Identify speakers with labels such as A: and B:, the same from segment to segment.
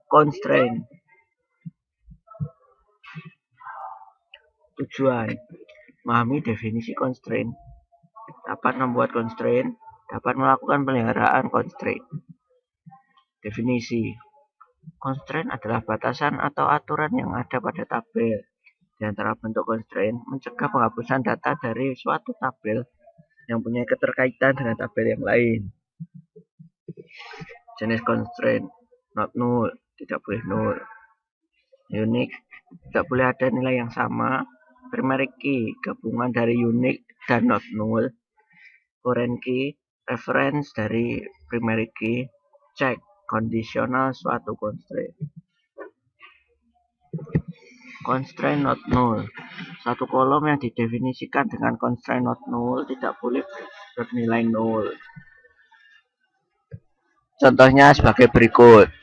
A: Constraint. Tujuan: memahami definisi constraint, dapat membuat constraint, dapat melakukan peliharaan constraint. Definisi: constraint adalah batasan atau aturan yang ada pada tabel. Di antara bentuk constraint, mencegah penghapusan data dari suatu tabel yang punya keterkaitan dengan tabel yang lain. Jenis constraint: not null, tidak boleh null. Unique, tidak boleh ada nilai yang sama. Primary key, gabungan dari unique dan not null. Foreign key, reference dari primary key. Check, kondisional suatu constraint. Constraint not null, satu kolom yang didefinisikan dengan constraint not null tidak boleh bernilai null. Contohnya sebagai berikut.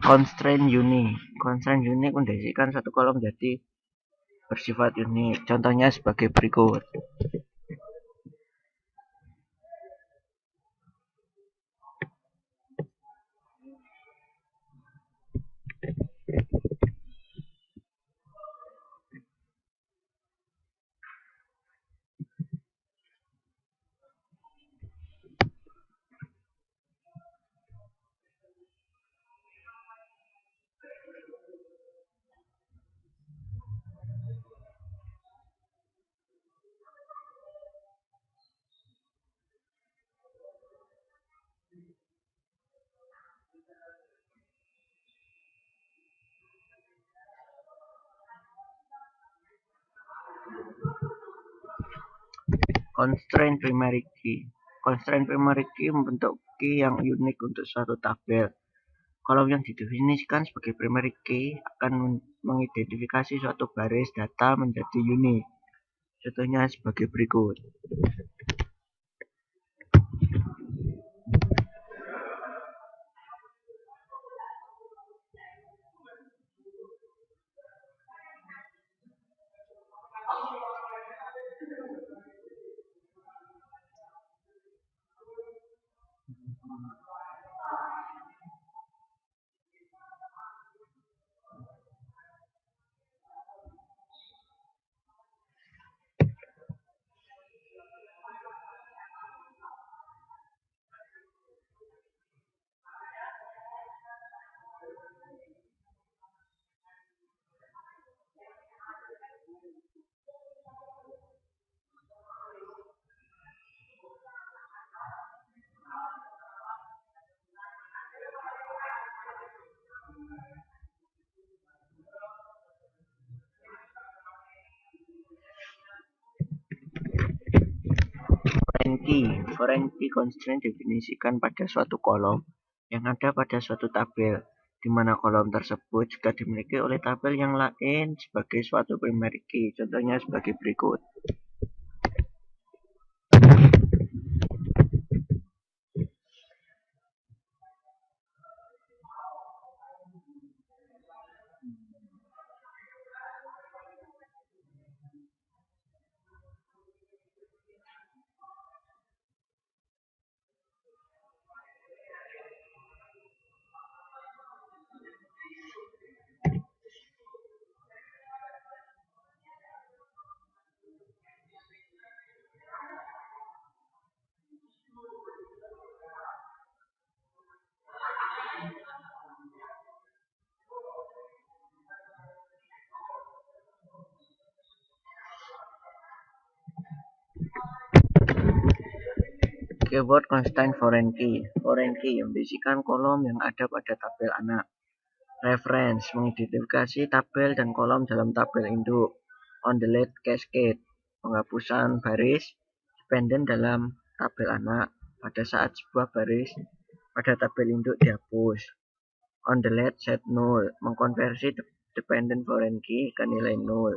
A: Constraint unik. Constraint unik mendefinisikan satu kolom jadi bersifat unik. Contohnya sebagai berikut. Constraint primary key. Constraint primary key membentuk key yang unik untuk suatu tabel. Kolom yang didefinisikan sebagai primary key akan mengidentifikasi suatu baris data menjadi unik. Contohnya sebagai berikut. Foreign key constraint definisikan pada suatu kolom yang ada pada suatu tabel, di mana kolom tersebut juga dimiliki oleh tabel yang lain sebagai suatu primary key. Contohnya sebagai berikut. Keyword constraint foreign key. Foreign key memberisikan kolom yang ada pada tabel anak. Reference mengidentifikasi tabel dan kolom dalam tabel induk. On delete cascade penghapusan baris dependent dalam tabel anak pada saat sebuah baris pada tabel induk dihapus. On the left set null, mengkonversi dependent foreign key ke nilai null.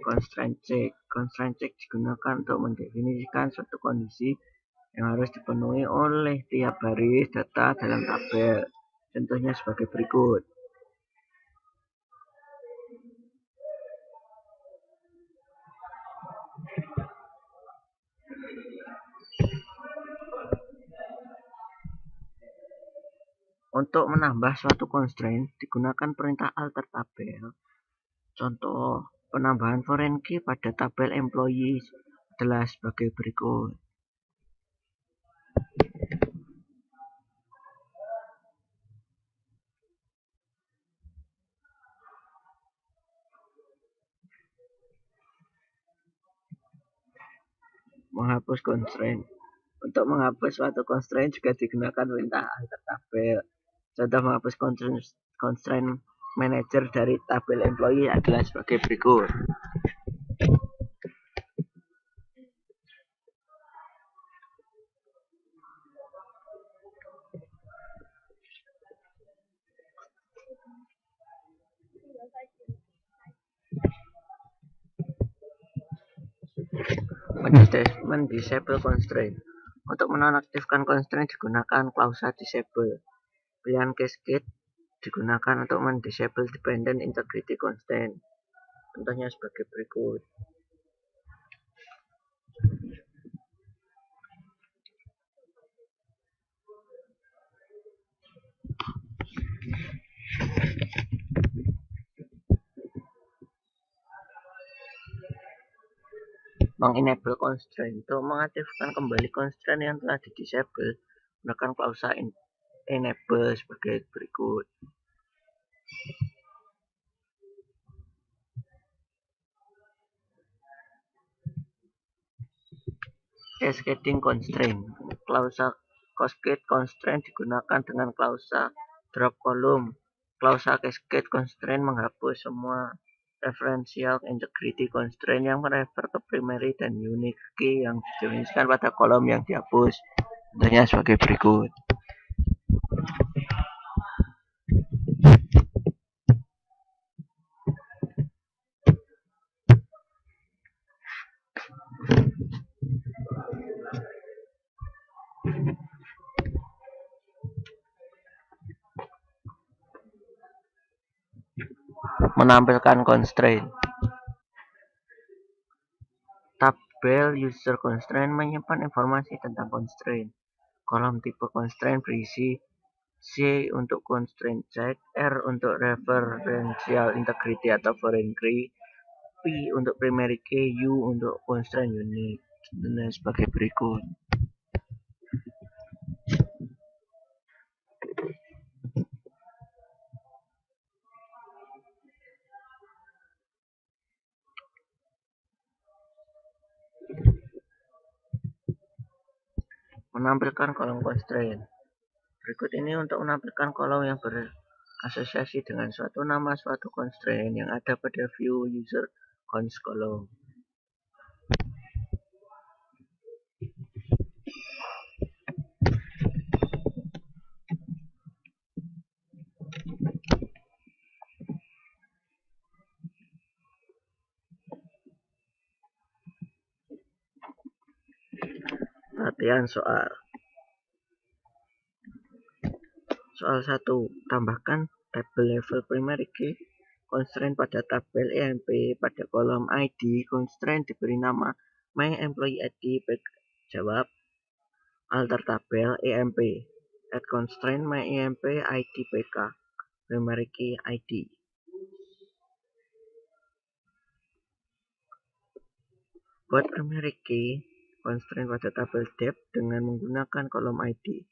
A: Constraint check. Constraint check digunakan untuk mendefinisikan suatu kondisi yang harus dipenuhi oleh tiap baris data dalam tabel. Contohnya sebagai berikut. Untuk menambah suatu constraint digunakan perintah alter tabel. Contoh penambahan foreign key pada tabel employees adalah sebagai berikut. Menghapus constraint. Untuk menghapus suatu constraint juga digunakan perintah alter tabel. Contoh menghapus constraint manager dari tabel employee adalah sebagai berikut. Mendisable constraint. Untuk menonaktifkan constraint digunakan klausa disable. Pilihan cascade digunakan untuk mendisable dependent integrity constraint. Contohnya sebagai berikut. Mengenable constraint. Untuk mengaktifkan kembali constraint yang telah di-disable, gunakan klausa enable sebagai berikut. Cascading constraint. Klausa cascade constraint digunakan dengan klausa drop column. Klausa cascade constraint menghapus semua referential integrity constraint yang merefer ke primary dan unique key yang didefinisikan pada kolom yang dihapus. Contohnya sebagai berikut. Menampilkan constraint. Tabel user constraint menyimpan informasi tentang constraint. Kolom tipe constraint berisi C untuk constraint check, R untuk referential integrity atau foreign key, P untuk primary key, U untuk constraint unique. Dan sebagai berikut. Menampilkan kolom constraint. Berikut ini untuk menampilkan kolom yang berasosiasi dengan suatu nama suatu constraint yang ada pada view user const column. Latihan soal. Soal 1. Tambahkan tabel level primary key constraint pada tabel EMP pada kolom ID. Constraint diberi nama my employee ID. Jawab alter tabel EMP. Add constraint my EMP ID PK primary key ID. Buat primary key constraint pada tabel depth dengan menggunakan kolom ID.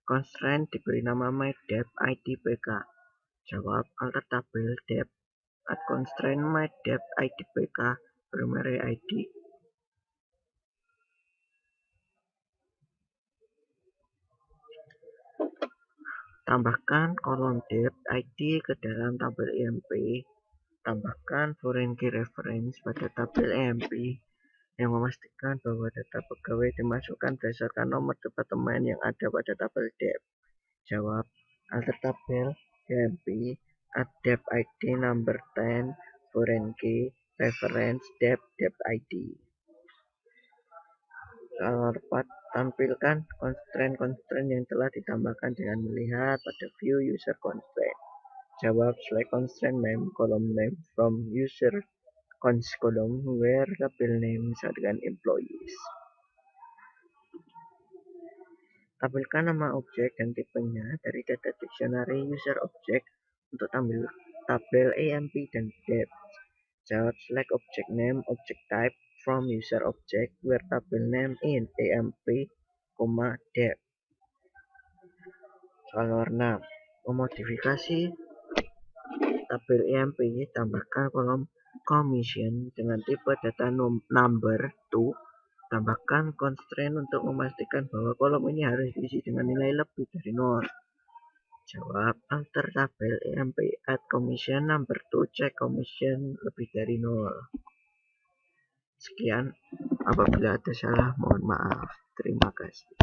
A: Constraint diberi nama my depth ID PK. Jawab alter tabel depth. Add constraint my depth ID PK primary ID. Tambahkan kolom depth ID ke dalam tabel EMP. Tambahkan foreign key reference pada tabel EMP yang memastikan bahwa data pegawai dimasukkan berdasarkan nomor departemen yang ada pada tabel dep. Jawab, alter tabel DMP at dep ID number 10 foreign key reference dep ID. Soal 4, tampilkan constraint yang telah ditambahkan dengan melihat pada view user constraint. Jawab, select constraint name column name from user column where tabel name bisa dengan employees. Tampilkan nama objek dan tipenya dari data dictionary user object untuk tabel EMP dan dep. Jawab, select object name object type from user object where tabel name in EMP, dep. Soal 6, memodifikasi tabel EMP, tambahkan kolom commission dengan tipe data number to. Tambahkan constraint untuk memastikan bahwa kolom ini harus diisi dengan nilai lebih dari 0. Jawab, alter tabel EMP at commission number to check commission lebih dari 0. Sekian, apabila ada salah mohon maaf. Terima kasih.